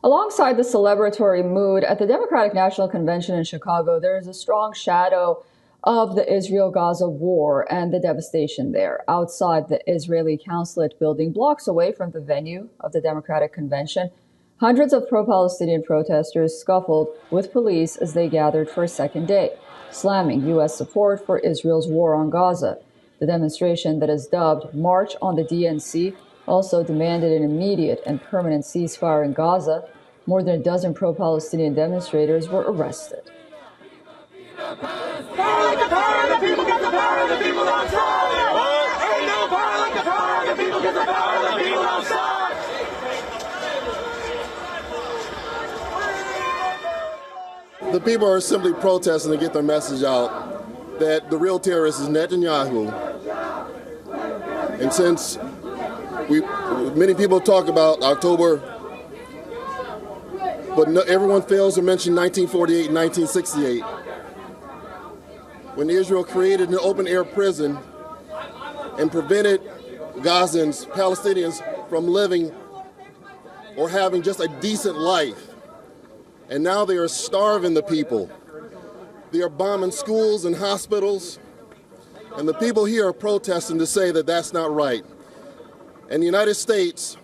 Alongside the celebratory mood at the Democratic National Convention in Chicago, there is a strong shadow of the Israel-Gaza war and the devastation there. Outside the Israeli consulate building, blocks away from the venue of the Democratic Convention, hundreds of pro-Palestinian protesters scuffled with police as they gathered for a second day, slamming U.S. support for Israel's war on Gaza. The demonstration that is dubbed March on the DNC also demanded an immediate and permanent ceasefire in Gaza. More than a dozen pro-Palestinian demonstrators were arrested. The people are simply protesting to get their message out that the real terrorist is Netanyahu. And since many people talk about October, but everyone fails to mention 1948 and 1968, when Israel created an open-air prison and prevented Gazans, Palestinians, from living or having just a decent life. And now they are starving the people. They are bombing schools and hospitals. And the people here are protesting to say that that's not right. And the United States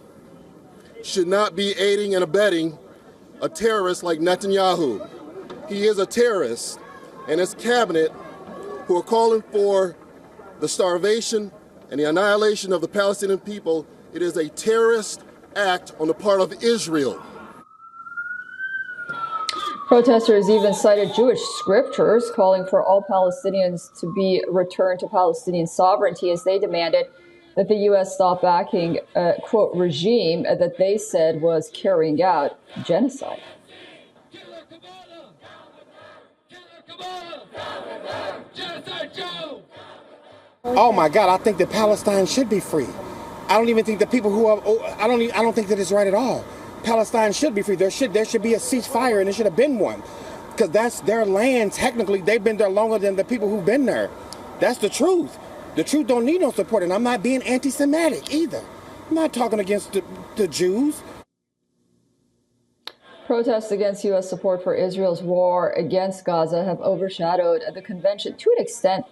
should not be aiding and abetting a terrorist like Netanyahu. He is a terrorist, and his cabinet, who are calling for the starvation and the annihilation of the Palestinian people, it is a terrorist act on the part of Israel. Protesters even cited Jewish scriptures calling for all Palestinians to be returned to Palestinian sovereignty as they demanded that the U.S. stop backing a, quote, regime that they said was carrying out genocide. Oh my God, I think that Palestine should be free. I don't even think the people who are, I don't think that it's right at all. Palestine should be free. There should be a ceasefire, and there should have been one. Because that's their land. Technically, they've been there longer than the people who've been there. That's the truth. The truth don't need no support, and I'm not being anti-Semitic either. I'm not talking against the Jews. Protests against U.S. support for Israel's war against Gaza have overshadowed the convention to an extent.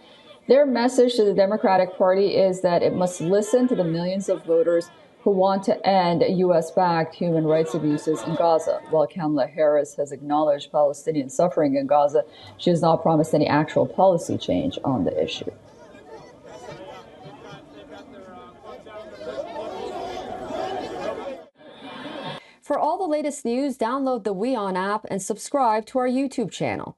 Their message to the Democratic Party is that it must listen to the millions of voters who want to end U.S.-backed human rights abuses in Gaza. While Kamala Harris has acknowledged Palestinian suffering in Gaza, she has not promised any actual policy change on the issue. For all the latest news, download the WION app and subscribe to our YouTube channel.